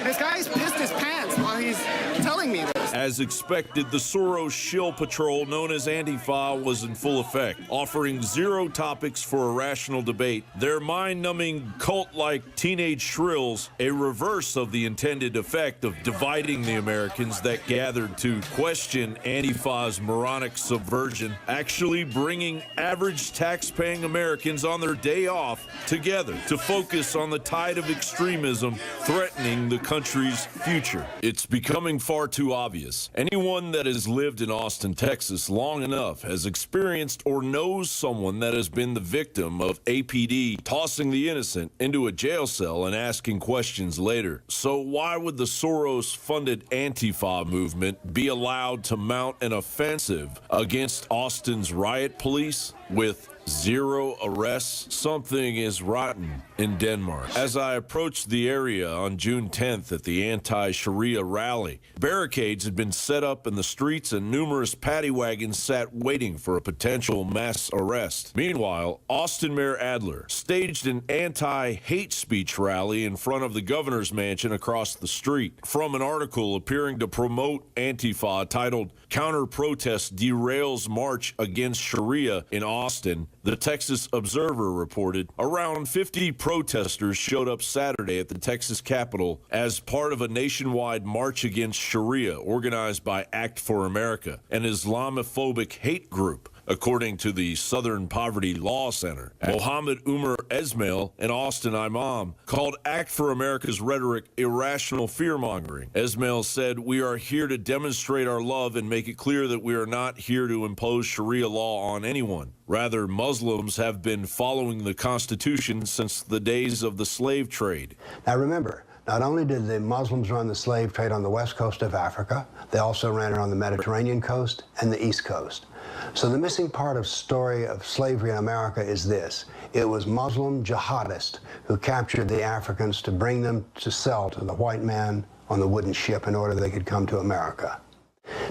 This guy's pissed his pants while he's telling me this. As expected, the Soros shill patrol known as Antifa was in full effect, offering zero topics for a rational debate. Their mind-numbing cult-like teenage shrills, a reverse of the intended effect of dividing the Americans that gathered to question Antifa's moronic subversion, actually bringing average tax-paying Americans on their day off together to focus on the tide of extremism threatening the country's future. It's becoming far too obvious. Anyone that has lived in Austin, Texas long enough has experienced or knows someone that has been the victim of APD tossing the innocent into a jail cell and asking questions later. So why would the Soros-funded Antifa movement be allowed to mount an offensive against Austin's riot police with zero arrests? Something is rotten in Denmark. As I approached the area on June 10th at the anti-Sharia rally, barricades had been set up in the streets and numerous paddy wagons sat waiting for a potential mass arrest. Meanwhile, Austin Mayor Adler staged an anti-hate speech rally in front of the governor's mansion across the street. From an article appearing to promote Antifa titled "Counter-Protest Derails March Against Sharia in Austin," the Texas Observer reported around 50 protesters showed up Saturday at the Texas Capitol as part of a nationwide march against Sharia organized by Act for America, an Islamophobic hate group, according to the Southern Poverty Law Center. Mohammed Umar Esmail, an Austin imam, called Act for America's rhetoric irrational fear-mongering. Esmail said, "We are here to demonstrate our love and make it clear that we are not here to impose Sharia law on anyone. Rather, Muslims have been following the Constitution since the days of the slave trade." Now remember, not only did the Muslims run the slave trade on the west coast of Africa, they also ran it on the Mediterranean coast and the east coast. So the missing part of the story of slavery in America is this. It was Muslim jihadists who captured the Africans to bring them to sell to the white man on the wooden ship in order they could come to America.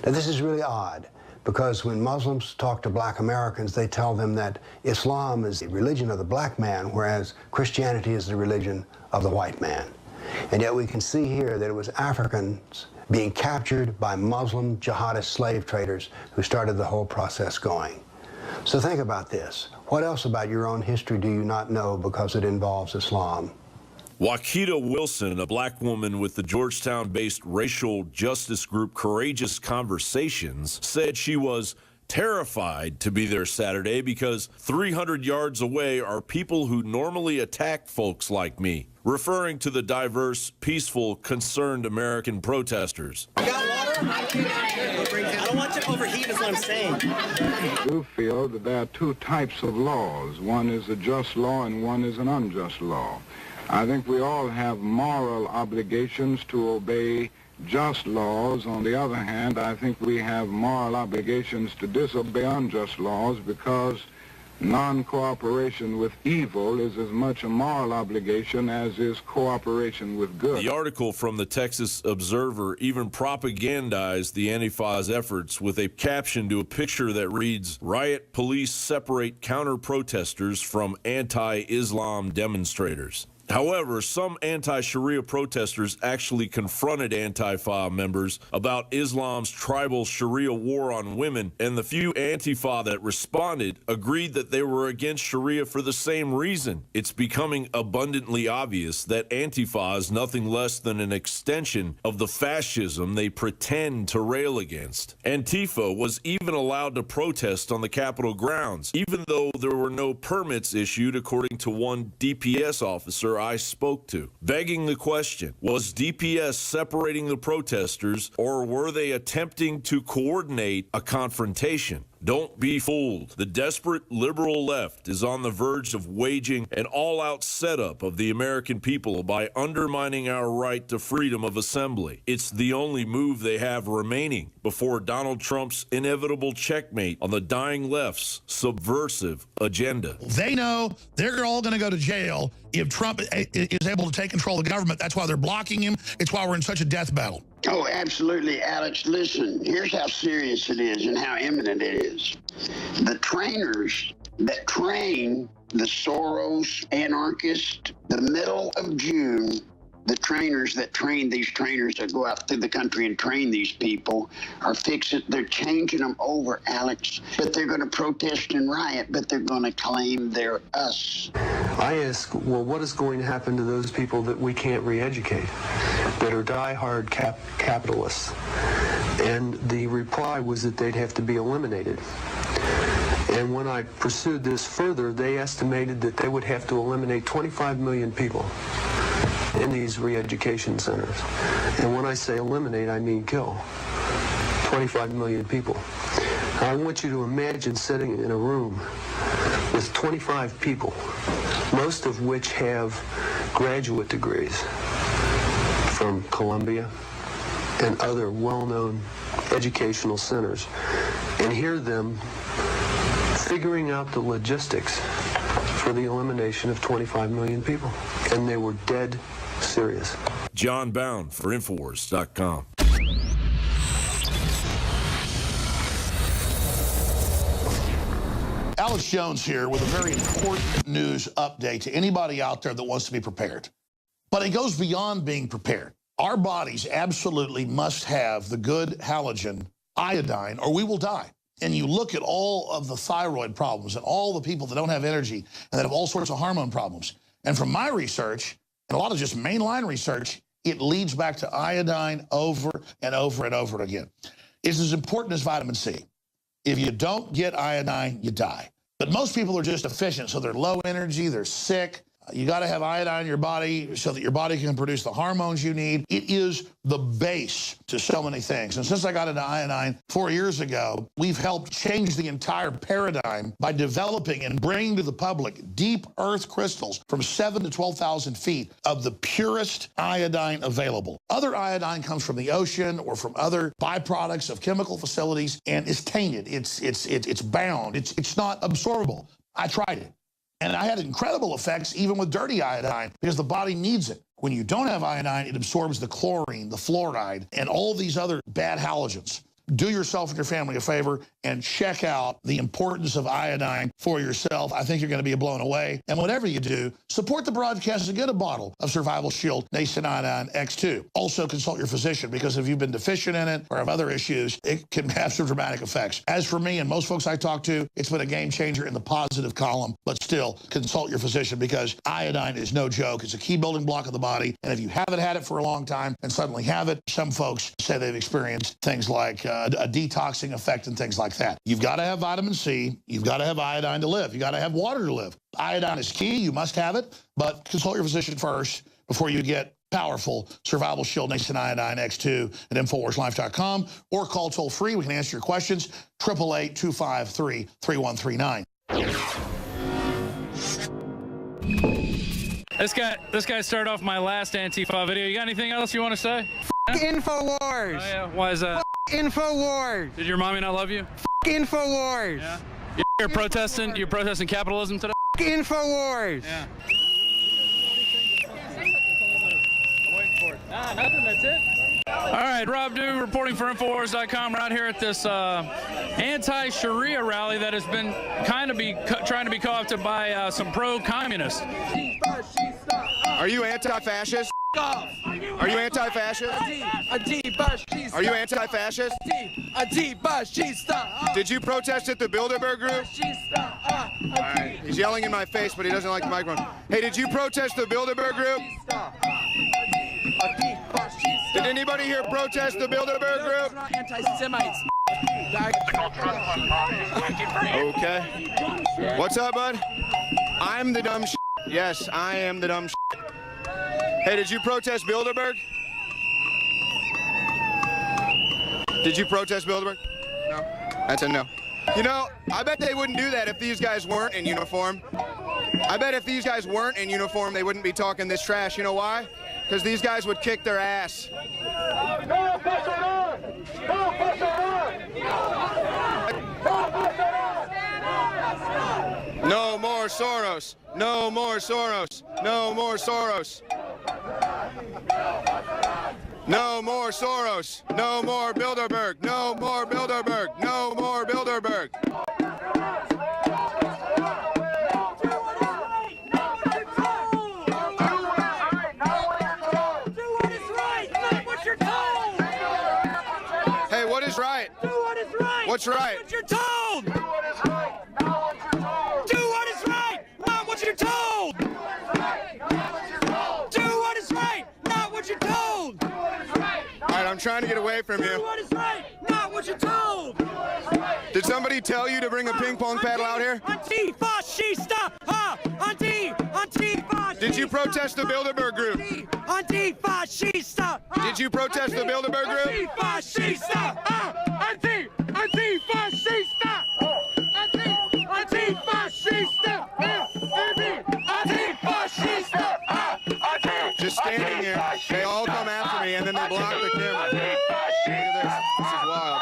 Now this is really odd, because when Muslims talk to black Americans, they tell them that Islam is the religion of the black man, whereas Christianity is the religion of the white man. And yet we can see here that it was Africans being captured by Muslim jihadist slave traders who started the whole process going. So think about this. What else about your own history do you not know because it involves Islam? Wakita Wilson, a black woman with the Georgetown-based racial justice group Courageous Conversations, said she was terrified to be there Saturday because 300 yards away are people who normally attack folks like me, referring to the diverse, peaceful, concerned American protesters. You got water? I don't want you to overheat is what I'm saying. I do feel that there are two types of laws. One is a just law and one is an unjust law. I think we all have moral obligations to obey just laws. On the other hand, I think we have moral obligations to disobey unjust laws because non-cooperation with evil is as much a moral obligation as is cooperation with good. The article from the Texas Observer even propagandized the Antifa's efforts with a caption to a picture that reads, "Riot police separate counter-protesters from anti-Islam demonstrators." However, some anti-Sharia protesters actually confronted Antifa members about Islam's tribal Sharia war on women, and the few Antifa that responded agreed that they were against Sharia for the same reason. It's becoming abundantly obvious that Antifa is nothing less than an extension of the fascism they pretend to rail against. Antifa was even allowed to protest on the Capitol grounds, even though there were no permits issued, according to one DPS officer I spoke to. Begging the question, was DPS separating the protesters, or were they attempting to coordinate a confrontation? Don't be fooled. The desperate liberal left is on the verge of waging an all-out setup of the American people by undermining our right to freedom of assembly. It's the only move they have remaining before Donald Trump's inevitable checkmate on the dying left's subversive agenda. They know they're all going to go to jail if Trump is able to take control of the government. That's why they're blocking him. It's why we're in such a death battle. Oh, absolutely, Alex. Listen, here's how serious it is and how imminent it is. The trainers that train the Soros anarchists, the middle of June, the trainers that train these trainers that go out through the country and train these people are they're changing them over, Alex. But they're going to protest and riot, but they're going to claim they're us. I ask, well, what is going to happen to those people that we can't re-educate, that are die-hard capitalists? And the reply was that they'd have to be eliminated. And when I pursued this further, they estimated that they would have to eliminate 25 million people in these re-education centers. And when I say eliminate, I mean kill. 25 million people. I want you to imagine sitting in a room with 25 people, most of which have graduate degrees from Columbia and other well-known educational centers, and hear them figuring out the logistics for the elimination of 25 million people. And they were dead serious. John Bound for Infowars.com. Alex Jones here with a very important news update to anybody out there that wants to be prepared. But it goes beyond being prepared. Our bodies absolutely must have the good halogen iodine or we will die. And you look at all of the thyroid problems and all the people that don't have energy and that have all sorts of hormone problems. And from my research, and a lot of just mainline research, it leads back to iodine over and over and over again. It's as important as vitamin C. If you don't get iodine, you die. But most people are just deficient, so they're low energy, they're sick. You got to have iodine in your body so that your body can produce the hormones you need. It is the base to so many things. And since I got into iodine 4 years ago, we've helped change the entire paradigm by developing and bringing to the public deep earth crystals from 7,000 to 12,000 feet of the purest iodine available. Other iodine comes from the ocean or from other byproducts of chemical facilities, and it's tainted. It's bound. It's not absorbable. I tried it. And I had incredible effects even with dirty iodine because the body needs it. When you don't have iodine, it absorbs the chlorine, the fluoride, and all these other bad halogens. Do yourself and your family a favor and check out the importance of iodine for yourself. I think you're going to be blown away. And whatever you do, support the broadcast and get a bottle of Survival Shield Nascent Iodine X2. Also consult your physician because if you've been deficient in it or have other issues, it can have some dramatic effects. As for me and most folks I talk to, it's been a game changer in the positive column, but still consult your physician because iodine is no joke. It's a key building block of the body. And if you haven't had it for a long time and suddenly have it, some folks say they've experienced things like a detoxing effect and things like that. You've got to have vitamin C. You've got to have iodine to live. You've got to have water to live. Iodine is key. You must have it, but consult your physician first before you get powerful Survival Shield Nation Iodine X2 at InfoWarsLife.com, or call toll-free. We can answer your questions, 888-253-3139. This guy started off my last Antifa video. You got anything else you want to say? Infowars. Oh, yeah. Why is that? Infowars. Did your mommy not love you? Infowars. Yeah. You're protesting capitalism today? Infowars. Yeah. Nah, nothing, that's it. All right, Rob Dew reporting for Infowars.com. We're out here at this anti-Sharia rally that has been trying to be co-opted by some pro-communists. Are you anti-fascist? Are you anti-fascist? Are you anti-fascist? Did you protest at the Bilderberg group? All right. He's yelling in my face, but he doesn't like the microphone. Hey, did you protest the Bilderberg group? Did anybody here protest the Bilderberg group? Anti-Semites. Okay. What's up, bud? I'm the dumb shit. Yes, I am the dumb shit. Hey, did you protest Bilderberg? Did you protest Bilderberg? No. That's a no. You know, I bet they wouldn't do that if these guys weren't in uniform. I bet if these guys weren't in uniform, they wouldn't be talking this trash. You know why? Because these guys would kick their ass. No more Soros. No more Soros. No more Soros. No more Soros. No more Bilderberg. No more Bilderberg. No more Bilderberg. Hey, what is right? Do what is right. What's right? What you're told. Do what is right. Do what is right. Not what you're told. Do what is right. Not what you're told. All right, I'm trying to get away from Do you. what is right. Not what you're told. Did somebody tell you to bring a ping pong paddle out here? Anti-fascista. Anti-fascista. Did you protest the Bilderberg group? Anti-fascista. Did you protest the Bilderberg group? Anti-fascista. Anti-fascista. Anti-fascista. Anti-fascista. Just standing here. They all come after me and then they block the camera. Look at this. This is wild.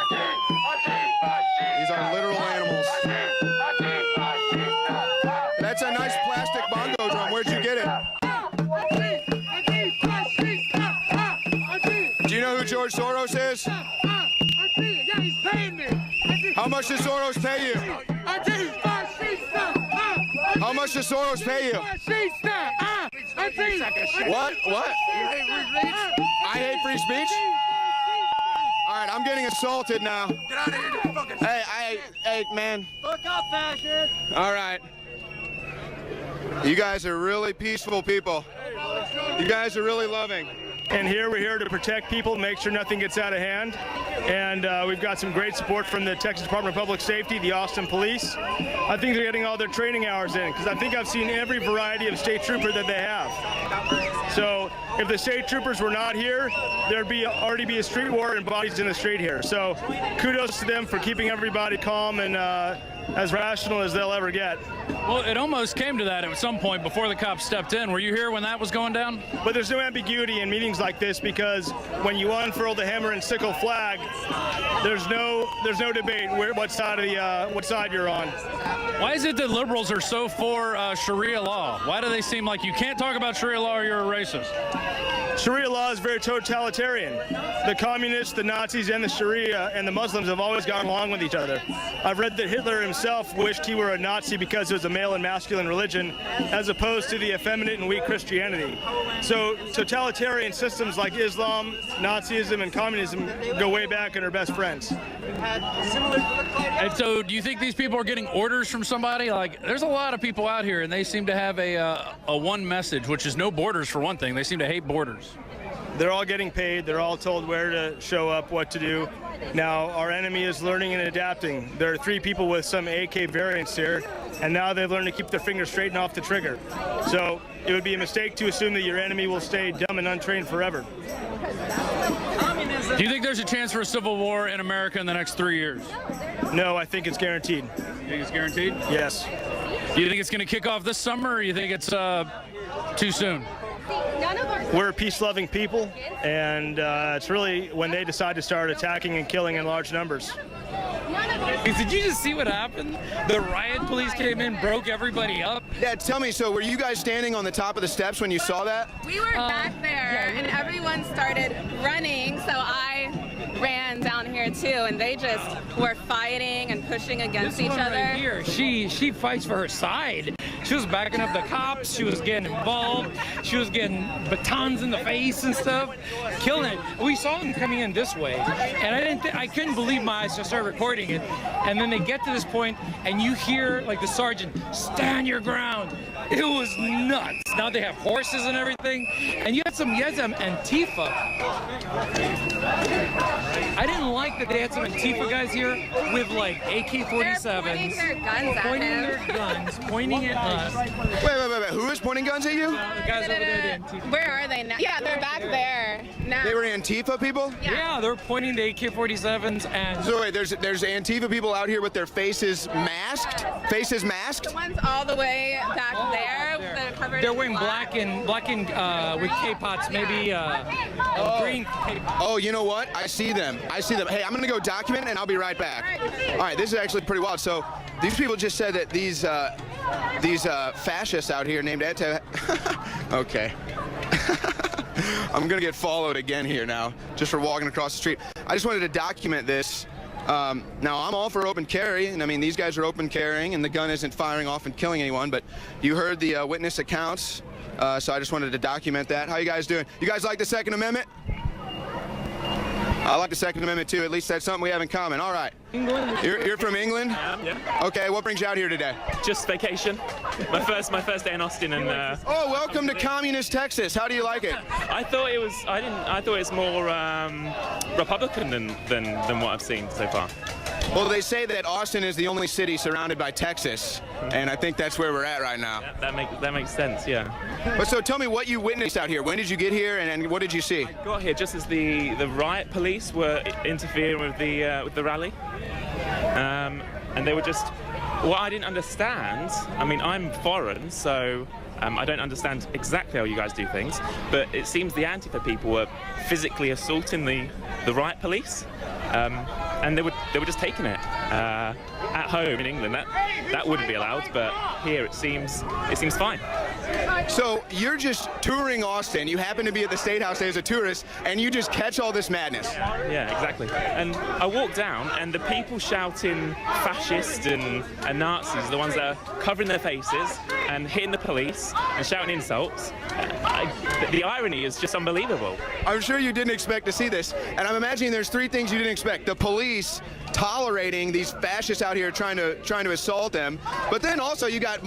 These are literal animals. That's a nice plastic bongo drum. Where'd you get it? Do you know who George Soros is? Yeah, he's paying me. How much does Soros pay you? How much does Soros pay you? What? What? I hate free speech? All right, I'm getting assaulted now. Get out of here, you fucking Hey, man. Look up, fascist. All right. You guys are really peaceful people. You guys are really loving. And here we're here to protect people, make sure nothing gets out of hand. And we've got some great support from the Texas Department of Public Safety, the Austin Police. I think they're getting all their training hours in because I think I've seen every variety of state trooper that they have. So if the state troopers were not here, there'd already be a street war and bodies in the street here. So kudos to them for keeping everybody calm and as rational as they'll ever get. Well, it almost came to that at some point before the cops stepped in. Were you here when that was going down? But there's no ambiguity in meetings like this because when you unfurl the hammer and sickle flag, there's no debate what side you're on. Why is it that liberals are so for Sharia law? Why do they seem like you can't talk about Sharia law or you're a racist? Sharia law is very totalitarian. The communists, the Nazis, and the Sharia and the Muslims have always gone along with each other. I've read that Hitler himself wished he were a Nazi because it was a male and masculine religion as opposed to the effeminate and weak Christianity. So totalitarian systems like Islam, Nazism, and communism go way back and are best friends. And so do you think these people are getting orders from somebody? Like, there's a lot of people out here and they seem to have a one message, which is no borders for one thing. They seem to hate borders. They're all getting paid. They're all told where to show up, what to do. Now, our enemy is learning and adapting. There are 3 people with some AK variants here, and now they've learned to keep their fingers straight and off the trigger. So it would be a mistake to assume that your enemy will stay dumb and untrained forever. Do you think there's a chance for a civil war in America in the next 3 years? No, I think it's guaranteed. You think it's guaranteed? Yes. Do you think it's going to kick off this summer, or you think it's too soon? We're peace-loving people, and it's really when they decide to start attacking and killing in large numbers. Did you just see what happened? The riot police came in, broke everybody up. Yeah, tell me, so were you guys standing on the top of the steps when you saw that? We were back there, and everyone started running, so I ran down here too, and they just were fighting and pushing against each other. Right here, she fights for her side. She was backing up the cops. She was getting involved. She was getting batons in the face and stuff, killing it. We saw them coming in this way, and I couldn't believe my eyes. So I started recording it, and then they get to this point, and you hear like the sergeant, "Stand your ground." It was nuts. Now they have horses and everything, and you had some Antifa. I didn't like that they had some Antifa guys here with like AK-47s. Pointing their guns at him. Pointing at us. Wait. Who is pointing guns at you? The guys over there, the Antifa. Where are they now? Yeah, they're back there now. They were Antifa people? Yeah, they were pointing the AK-47s and... So wait, there's Antifa people out here with their faces masked? Faces masked? The ones all the way back there. That are covered They're in wearing black and with K-pots, maybe green K-pots. Oh, you know what? I see them. Hey, I'm gonna go document and I'll be right back. All right, this is actually pretty wild. So these people just said that these fascists out here named okay. I'm gonna get followed again here now, just for walking across the street. I just wanted to document this. Now, I'm all for open carry, and I mean, these guys are open carrying, and the gun isn't firing off and killing anyone, but you heard the witness accounts, so I just wanted to document that. How you guys doing? You guys like the Second Amendment? I like the Second Amendment, too. At least that's something we have in common. All right. England. You're from England? Yeah. Okay, what brings you out here today? Just vacation. My first day in Austin, and Oh, welcome to communist Texas. How do you like it? I thought it was more Republican than what I've seen so far. Well, they say that Austin is the only city surrounded by Texas, and I think that's where we're at right now. Yeah, that makes sense, yeah. But so tell me what you witnessed out here. When did you get here, and what did you see? I got here just as the riot police were interfering with the rally, and they were just. What I didn't understand. I mean, I'm foreign, so. I don't understand exactly how you guys do things, but it seems the Antifa people were physically assaulting the riot police, and they were just taking it. At home in England, that wouldn't be allowed, but here it seems fine. So you're just touring Austin. You happen to be at the State House as a tourist, and you just catch all this madness. Yeah, exactly. And I walked down, and the people shouting fascist and Nazis, the ones that are covering their faces and hitting the police and shouting insults. The irony is just unbelievable. I'm sure you didn't expect to see this, and I'm imagining there's 3 things you didn't expect. The police tolerating these fascists out here trying to assault them, but then also you got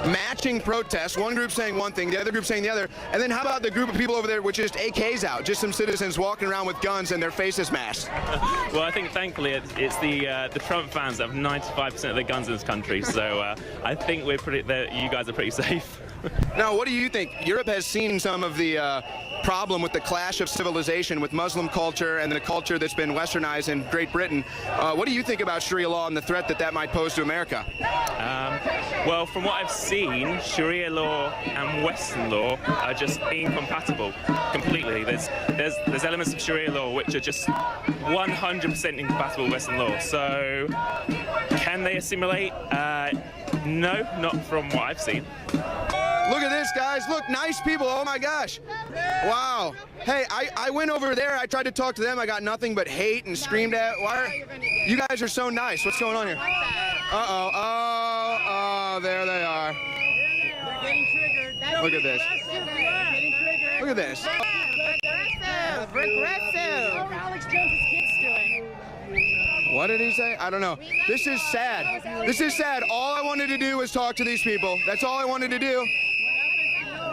matching protests, one group saying one thing, the other group saying the other, and then how about the group of people over there with just AKs out, just some citizens walking around with guns and their faces masked? Well, I think thankfully it's the Trump fans that have 95% of the guns in this country, so I think you guys are pretty safe. Now, what do you think? Europe has seen some of the problem with the clash of civilization with Muslim culture and the culture that's been westernized in Great Britain. What do you think about Sharia law and the threat that might pose to America? Well, from what I've seen, Sharia law and Western law are just incompatible completely. There's elements of Sharia law which are just 100% incompatible with Western law. So, can they assimilate? No, not from what I've seen. Look at this, guys. Look, nice people. Oh, my gosh. Wow. Hey, I went over there. I tried to talk to them. I got nothing but hate and screamed at. You guys are so nice. What's going on here? Uh-oh. Oh, there they are. Look at this. Look at this. Regressive. Alex Jones' kids doing. What did he say? I don't know. This is sad. This is sad. All I wanted to do was talk to these people. That's all I wanted to do.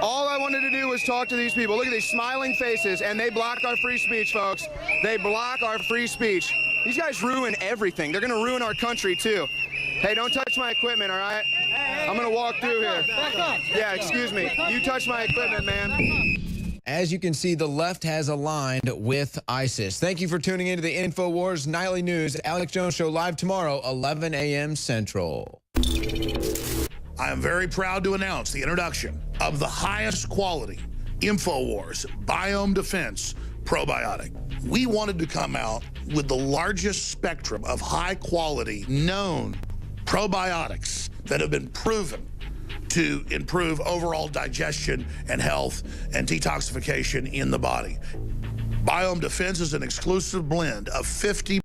All I wanted wanted to do was talk to these people. Look at these smiling faces, and they block our free speech, folks. They block our free speech. These guys ruin everything. They're going to ruin our country, too. Hey, don't touch my equipment, all right? I'm going to walk through here. Back up. Yeah, excuse me. You touch my equipment, man. As you can see, the left has aligned with ISIS. Thank you for tuning into the Infowars Nightly News. Alex Jones Show live tomorrow, 11 a.m. Central. I am very proud to announce the introduction of the highest quality Infowars Biome Defense probiotic. We wanted to come out with the largest spectrum of high quality known probiotics that have been proven to improve overall digestion and health and detoxification in the body. Biome Defense is an exclusive blend of 50